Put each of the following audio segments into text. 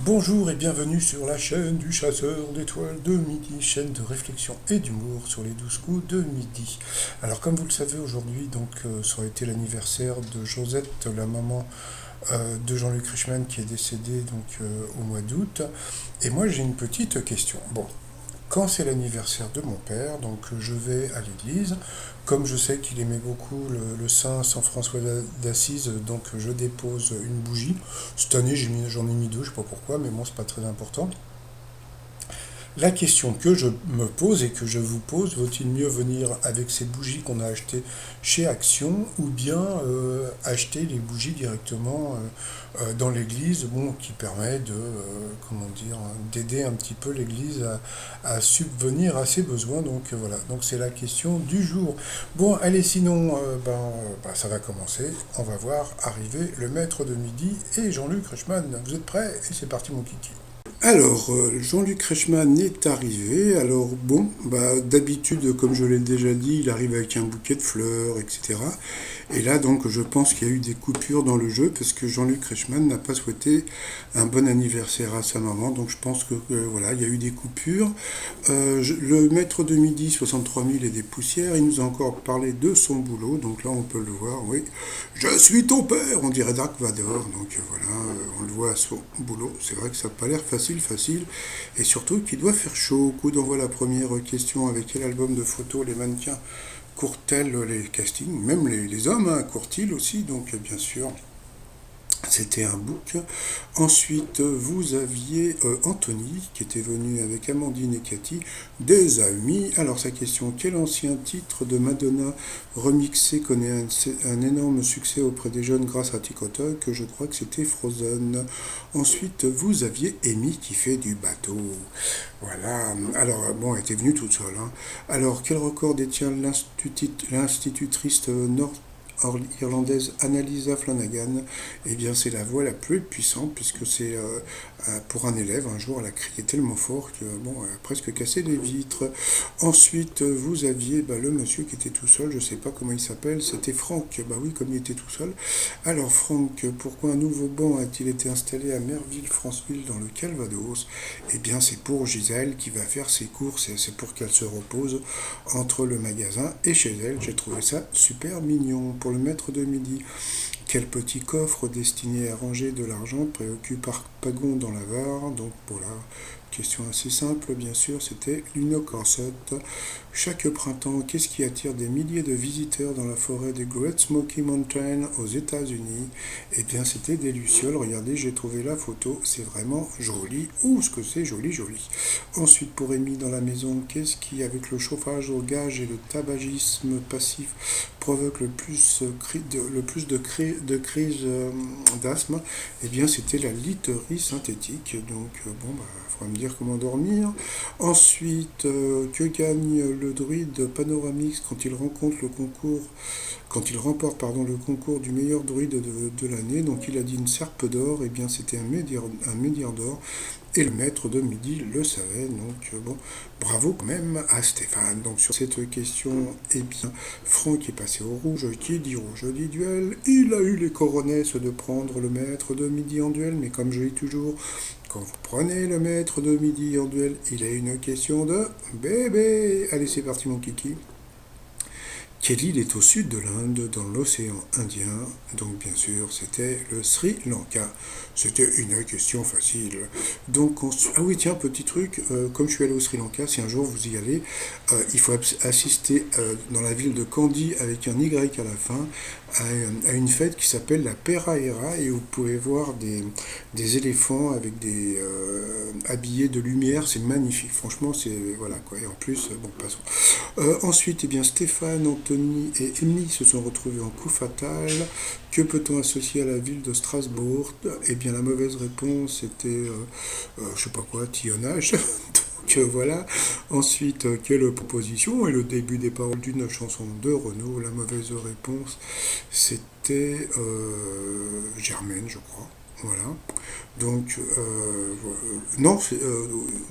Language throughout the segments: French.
Bonjour et bienvenue sur la chaîne du chasseur d'étoiles de midi, chaîne de réflexion et d'humour sur les 12 coups de midi. Alors comme vous le savez aujourd'hui, ça aurait été l'anniversaire de Josette, la maman de Jean-Luc Reichmann qui est décédé au mois d'août. Et moi j'ai une petite question. Bon, quand c'est l'anniversaire de mon père, je vais à l'église. Comme je sais qu'il aimait beaucoup le Saint François d'Assise, je dépose une bougie. Cette année j'en ai mis deux, je sais pas pourquoi, mais bon c'est pas très important. La question que je me pose et que je vous pose, vaut-il mieux venir avec ces bougies qu'on a achetées chez Action ou bien acheter les bougies directement dans l'église, bon, qui permet d'aider un petit peu l'église à subvenir à ses besoins. Voilà, donc c'est la question du jour. Bon, allez, sinon, ça va commencer. On va voir arriver le maître de midi et Jean-Luc Reichmann. Vous êtes prêts? Et c'est parti, mon kiki. Alors, Jean-Luc Reichmann est arrivé. Alors, bon, d'habitude, comme je l'ai déjà dit, il arrive avec un bouquet de fleurs, etc. Et là, donc, je pense qu'il y a eu des coupures dans le jeu parce que Jean-Luc Reichmann n'a pas souhaité un bon anniversaire à sa maman. Donc, je pense que, voilà, il y a eu des coupures. Le maître de midi, 63 000 et des poussières, il nous a encore parlé de son boulot. Donc là, on peut le voir, oui. Je suis ton père, on dirait Dark Vador. Voilà, on le voit à son boulot. C'est vrai que ça n'a pas l'air facile, et surtout qu'il doit faire chaud. Coup d'envoi la première question: avec quel album de photos les mannequins courent-elles les castings? Même les hommes courent-ils aussi, donc bien sûr. C'était un book. Ensuite, vous aviez Anthony qui était venu avec Amandine et Cathy, des amis. Alors sa question: quel ancien titre de Madonna remixé connaît un énorme succès auprès des jeunes grâce à TikTok? Je crois que c'était Frozen. Ensuite, vous aviez Amy qui fait du bateau. Voilà. Alors, bon, elle était venue toute seule, hein. Alors, quel record détient l'institutrice nord irlandaise Annalisa Flanagan? Eh bien, c'est la voix la plus puissante, puisque c'est pour un élève. Un jour, elle a crié tellement fort que, bon, elle a presque cassé les vitres. Ensuite, vous aviez le monsieur qui était tout seul, je ne sais pas comment il s'appelle, c'était Franck. Bah oui, comme il était tout seul. Alors, Franck, pourquoi un nouveau banc a-t-il été installé à Merville-Franceville dans le Calvados? Eh bien, c'est pour Gisèle qui va faire ses courses et c'est pour qu'elle se repose entre le magasin et chez elle. J'ai trouvé ça super mignon. Pour le maître de midi, quel petit coffre destiné à ranger de l'argent préoccupe Pagon dans la Var? Donc voilà, question assez simple, bien sûr, c'était une cassette. Chaque printemps, qu'est-ce qui attire des milliers de visiteurs dans la forêt des Great Smoky Mountains aux États-Unis? Eh bien, c'était des lucioles. Regardez, j'ai trouvé la photo, c'est vraiment joli. Ouh, ce que c'est joli, joli. Ensuite, pour Amy dans la maison, qu'est-ce qui, avec le chauffage au gaz et le tabagisme passif, provoque le plus de crises d'asthme? Eh bien, c'était la literie synthétique. Donc, bon, il faudra me dire comment dormir. Ensuite, que gagne le druide Panoramix quand il remporte le concours du meilleur druide de l'année? Donc, il a dit une serpe d'or. Eh bien, c'était un médiar d'or. Et le maître de midi le savait, donc bon, bravo quand même à Stéphane. Donc sur cette question, eh bien, Franck est passé au rouge. Qui dit rouge dit duel. Il a eu les coronesses de prendre le maître de midi en duel, mais comme je dis toujours, quand vous prenez le maître de midi en duel, il a une question de bébé. Allez, c'est parti mon kiki. Quelle île est au sud de l'Inde, dans l'océan Indien? Donc bien sûr, c'était le Sri Lanka. C'était une question facile. Ah oui, tiens, petit truc, comme je suis allé au Sri Lanka, si un jour vous y allez, il faut assister dans la ville de Kandy avec un Y à la fin, à une fête qui s'appelle la Peraera, et vous pouvez voir des éléphants avec habillés de lumière. C'est magnifique, franchement, c'est voilà quoi. Et en plus, bon, passons. Ensuite, eh bien, Stéphane, Anthony et Emily se sont retrouvés en coup fatal. Que peut-on associer à la ville de Strasbourg? Eh bien, la mauvaise réponse était, je sais pas quoi, tillonnage. Voilà. Ensuite, quelle proposition et le début des paroles d'une chanson de Renaud? La mauvaise réponse, c'était Germaine, je crois. Voilà. Donc, non,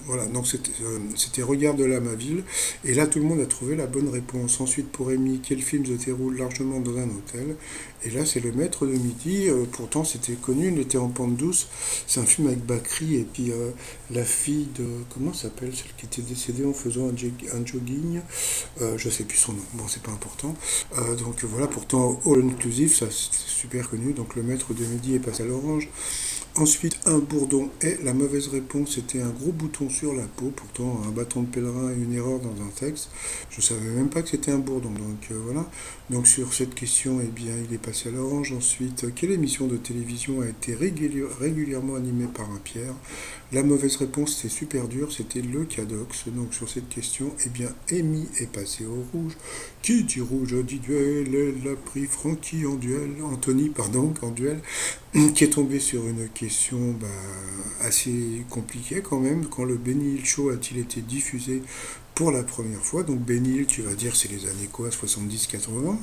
voilà, non, c'était Regarde-la ma ville. Et là, tout le monde a trouvé la bonne réponse. Ensuite, pour Amy, quel film se déroule largement dans un hôtel? Et là, c'est Le Maître de Midi. Pourtant, c'était connu, il était en pente douce. C'est un film avec Bakri et puis la fille de. Comment s'appelle? Celle qui était décédée en faisant un jogging. Je sais plus son nom. Bon, c'est pas important. Donc voilà, pourtant, All Inclusive, ça c'est super connu. Donc Le Maître de Midi est passé à l'orange. Ensuite, un bourdon est la mauvaise réponse. C'était un gros bouton sur la peau. Pourtant, un bâton de pèlerin et une erreur dans un texte. Je ne savais même pas que c'était un bourdon. Donc voilà. Donc sur cette question, eh bien, il est passé à l'orange. Ensuite, quelle émission de télévision a été régulièrement animée par un Pierre? La mauvaise réponse, c'était super dur. C'était le Cadox. Donc sur cette question, eh bien, Amy est passé au rouge. Qui dit rouge dit duel. Elle a pris Francky en duel. Anthony, pardon, en duel. Qui est tombé sur une question assez compliquée quand même. Quand le Benny Hill Show a-t-il été diffusé pour la première fois? Donc Benny Hill, tu vas dire, c'est les années quoi, 70-80.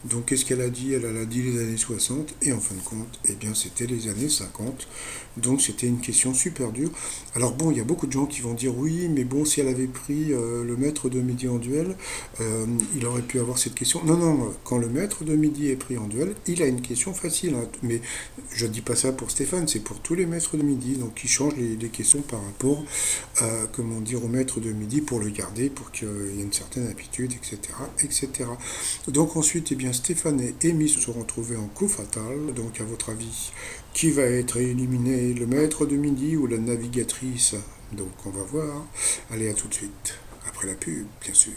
Donc qu'est-ce qu'elle a dit? Elle a dit les années 60 et en fin de compte, eh bien c'était les années 50. Donc c'était une question super dure. Alors bon, il y a beaucoup de gens qui vont dire oui, mais bon, si elle avait pris le maître de midi en duel, il aurait pu avoir cette question. Non, non, quand le maître de midi est pris en duel, il a une question facile, hein. Mais je ne dis pas ça pour Stéphane, c'est pour tous les maîtres de midi, donc qui changent les questions par rapport, comment dire, au maître de midi pour le garder, pour qu'il y ait une certaine habitude, etc., etc. Donc ensuite, eh bien, Stéphane et Amy se sont retrouvés en coup fatal. Donc à votre avis, qui va être éliminé, le maître de midi ou la navigatrice? Donc on va voir. Allez, à tout de suite. Après la pub, bien sûr.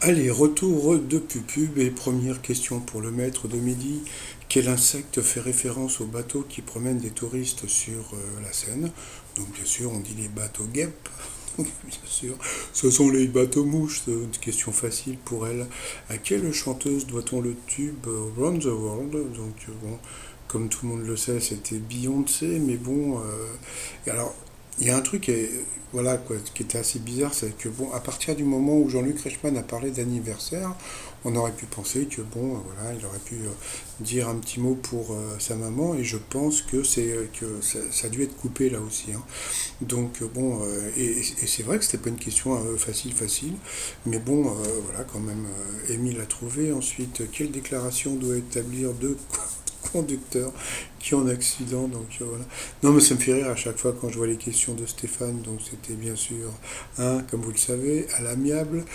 Allez, retour de pub et première question pour le maître de midi. Quel insecte fait référence aux bateaux qui promènent des touristes sur la Seine? Donc bien sûr, on dit les bateaux guêpes. Bien sûr, ce sont les bateaux mouches. C'est une question facile pour elle. À quelle chanteuse doit-on le tube Round the World? Donc bon, comme tout le monde le sait, c'était Beyoncé, mais bon, alors il y a un truc voilà, quoi, qui était assez bizarre, c'est que bon, à partir du moment où Jean-Luc Reichmann a parlé d'anniversaire, on aurait pu penser que bon, voilà, il aurait pu dire un petit mot pour sa maman, et je pense que ça a dû être coupé là aussi, hein. Donc bon, et c'est vrai que c'était pas une question facile, mais bon, voilà, quand même, Émile a trouvé. Ensuite, quelle déclaration doit établir deux conducteurs qui ont un accident? Donc voilà. Non, mais ça me fait rire à chaque fois quand je vois les questions de Stéphane. Donc c'était bien sûr, comme vous le savez, à l'amiable.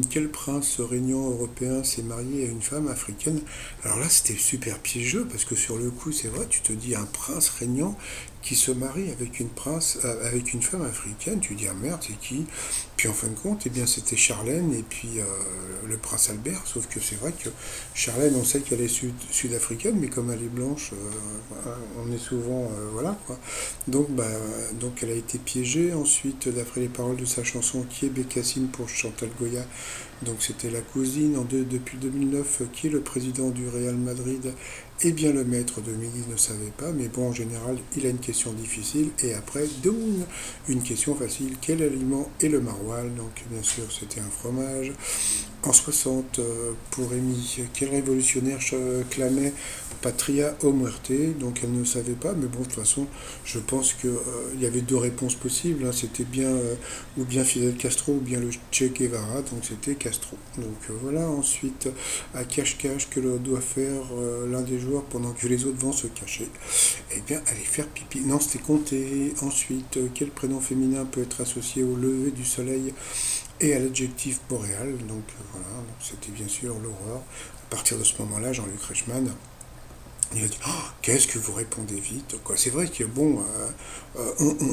Quel prince régnant européen s'est marié à une femme africaine? Alors là, c'était super piégeux parce que sur le coup, c'est vrai, tu te dis un prince régnant qui se marie avec une femme africaine, tu dis ah merde, c'est qui? Puis en fin de compte, eh bien c'était Charlène et puis le prince Albert, sauf que c'est vrai que Charlène, on sait qu'elle est sud-africaine, mais comme elle est blanche, on est souvent, voilà quoi. Donc elle a été piégée. Ensuite, d'après les paroles de sa chanson, qui est Bécassine pour Chantal Goya? Donc c'était la cousine. Depuis 2009, qui est le président du Real Madrid? Eh bien, le maître de midi ne savait pas, mais bon, en général, il a une question difficile. Et après, doum, une question facile. Quel aliment est le maroilles? Donc, bien sûr, c'était un fromage. En 60, pour Rémi, quel révolutionnaire clamait Patria o muerte? Donc elle ne savait pas, mais bon, de toute façon, je pense qu'il y avait deux réponses possibles, hein. C'était bien ou bien Fidel Castro ou bien le Che Guevara, donc c'était Castro. Donc voilà, ensuite, à cache-cache, que doit faire l'un des joueurs pendant que les autres vont se cacher? Eh bien, aller faire pipi. Non, c'était compter. Ensuite, quel prénom féminin peut être associé au lever du soleil et à l'adjectif boréal? Donc voilà, donc c'était bien sûr l'horreur. À partir de ce moment-là, Jean-Luc Reichmann, il a dit oh, qu'est-ce que vous répondez vite quoi. C'est vrai que bon,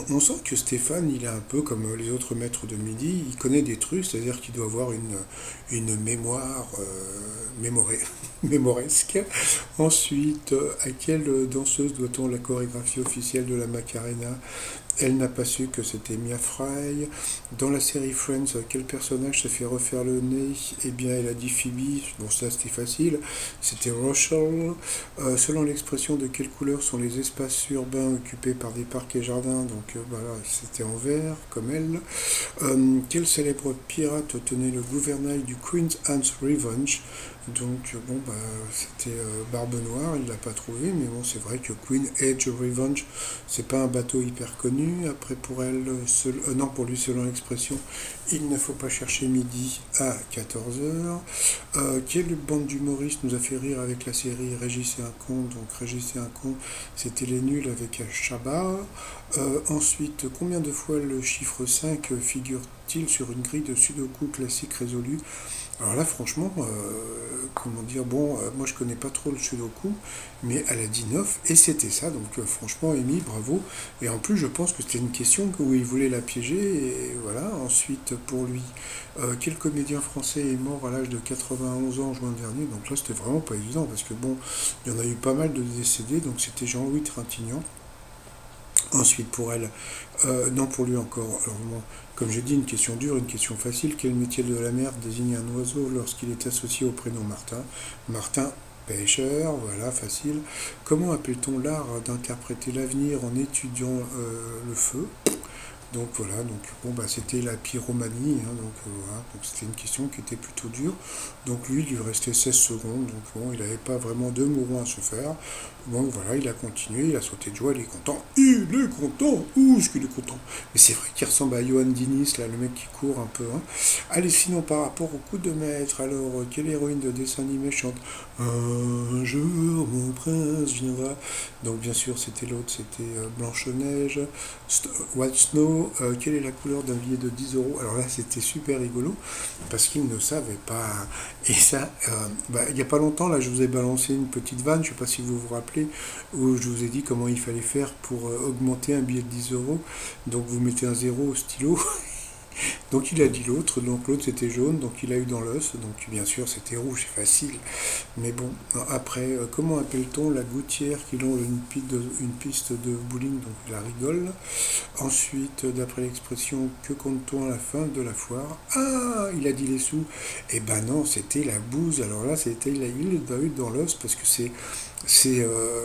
on sent que Stéphane, il est un peu comme les autres maîtres de midi, il connaît des trucs, c'est-à-dire qu'il doit avoir une mémoire mémoresque. Ensuite, à quelle danseuse doit-on la chorégraphie officielle de la Macarena? Elle n'a pas su que c'était Mia Fry. Dans la série Friends, quel personnage se fait refaire le nez? Eh bien, elle a dit Phoebe. Bon, ça c'était facile. C'était Rochelle. Selon l'expression, de quelle couleur sont les espaces urbains occupés par des parcs et jardins? Donc voilà, c'était en vert, comme elle. Quel célèbre pirate tenait le gouvernail du Queen's Anne's Revenge? Donc bon bah c'était Barbe Noire, il l'a pas trouvé, mais bon c'est vrai que Queen Edge of Revenge, c'est pas un bateau hyper connu. Après pour elle, non pour lui selon l'expression, il ne faut pas chercher midi à 14h. Quelle bande d'humoristes nous a fait rire avec la série Régis et un con? Donc Régis et un con, c'était les nuls avec Chabat. Ensuite, combien de fois le chiffre 5 figure-t-il sur une grille de Sudoku classique résolue? Alors là, franchement, comment dire, bon, moi je connais pas trop le Sudoku, mais elle a dit 9 et c'était ça, donc franchement, Amy, bravo. Et en plus, je pense que c'était une question où il voulait la piéger, et voilà. Ensuite, pour lui, quel comédien français est mort à l'âge de 91 ans en juin dernier? Donc là, c'était vraiment pas évident, parce que bon, il y en a eu pas mal de décédés, donc c'était Jean-Louis Trintignant. Ensuite, pour elle, non, pour lui encore. Alors, bon, comme j'ai dit, une question dure, une question facile. Quel métier de la mer désigne un oiseau lorsqu'il est associé au prénom Martin? Martin, pêcheur, voilà, facile. Comment appelle-t-on l'art d'interpréter l'avenir en étudiant le feu? Donc voilà, donc bon bah c'était la pyromanie, hein, donc voilà, donc c'était une question qui était plutôt dure. Donc lui, il lui restait 16 secondes, donc bon, il n'avait pas vraiment deux mourons à se faire. Donc voilà, il a continué, il a sauté de joie, il est content. Il est content! Ouh, est-ce qu'il est content! Mais c'est vrai qu'il ressemble à Johan Diniz, là, le mec qui court un peu, hein. Allez, sinon par rapport au coup de maître, alors quelle héroïne de dessin animé chante un jour mon prince viendra? Donc bien sûr c'était l'autre, c'était Blanche-Neige. White Snow, quelle est la couleur d'un billet de 10 euros? Alors là, c'était super rigolo parce qu'ils ne savaient pas. Et ça, bah, il n'y a pas longtemps, là, je vous ai balancé une petite vanne, je ne sais pas si vous vous rappelez, où je vous ai dit comment il fallait faire pour augmenter un billet de 10 euros. Donc vous mettez un zéro au stylo. Donc il a dit l'autre, donc l'autre c'était jaune, donc il a eu dans l'os, donc bien sûr c'était rouge, c'est facile. Mais bon, après, comment appelle-t-on la gouttière qui longe une piste de bowling? Donc la rigole. Ensuite, d'après l'expression, que compte-t-on à la fin de la foire? Ah, il a dit les sous. Eh ben non, c'était la bouse. Alors là, il l'a eu dans l'os parce que c'est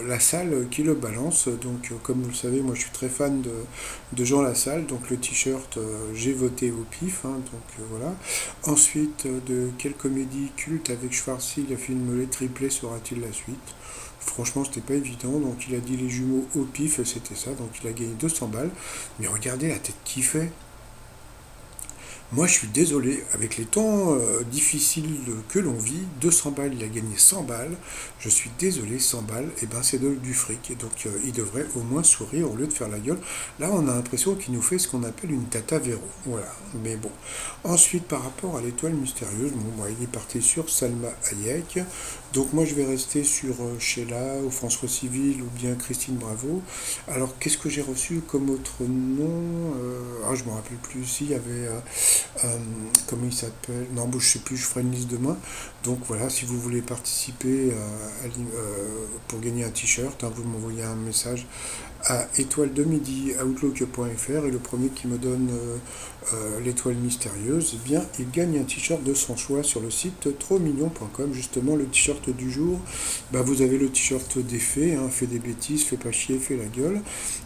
la salle qui le balance. Donc, comme vous le savez, moi je suis très fan de Jean Lassalle. Donc, le t-shirt, j'ai voté au pif, hein, donc voilà. Ensuite, de quelle comédie culte avec Schwarzy, le film Les Triplés sera-t-il la suite? Franchement, c'était pas évident. Donc, il a dit les jumeaux au pif, et c'était ça. Donc, il a gagné 200 balles. Mais regardez la tête qu'il fait. Moi, je suis désolé, avec les temps difficiles que l'on vit, 200 balles, il a gagné 100 balles. Je suis désolé, 100 balles, et ben c'est du fric. Et donc, il devrait au moins sourire au lieu de faire la gueule. Là, on a l'impression qu'il nous fait ce qu'on appelle une tata Véro. Voilà, mais bon. Ensuite, par rapport à l'étoile mystérieuse, bon, bah, il est parti sur Salma Hayek. Donc, moi, je vais rester sur Sheila, ou François Civil, ou bien Christine Bravo. Alors, qu'est-ce que j'ai reçu comme autre nom? Je me rappelle plus. Si, il y avait. Comment il s'appelle? Non, bon, je sais plus, je ferai une liste demain. Donc voilà, si vous voulez participer pour gagner un t-shirt, hein, vous m'envoyez un message à étoile de midi outlook.fr et le premier qui me donne l'étoile mystérieuse, eh bien, il gagne un t-shirt de son choix sur le site trotsmignon.com. Justement, le t-shirt du jour, bah, vous avez le t-shirt des faits, hein, fait des bêtises, fait pas chier, fait la gueule.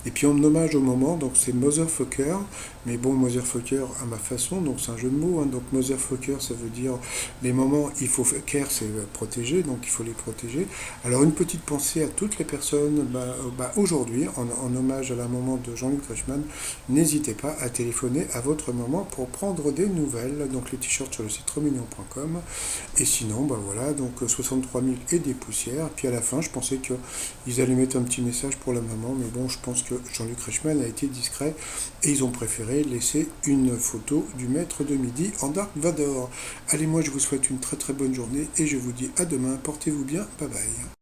Et puis en hommage au moment, donc c'est Motherfucker, mais bon, Motherfucker à ma façon, donc c'est un jeu de mots, hein, donc Motherfucker ça veut dire les moments, il faut care, c'est protéger, donc il faut les protéger. Alors une petite pensée à toutes les personnes, aujourd'hui, en hommage à la maman de Jean-Luc Reichmann, n'hésitez pas à téléphoner à votre maman pour prendre des nouvelles, donc les t-shirts sur le site romignon.com, et sinon, bah voilà, donc 63 000 et des poussières, puis à la fin, je pensais qu'ils allaient mettre un petit message pour la maman, mais bon, je pense que Jean-Luc Reichmann a été discret, et ils ont préféré laisser une photo du maître de midi en Dark Vador. Allez, moi je vous souhaite une très très bonne journée et je vous dis à demain, portez-vous bien, bye bye.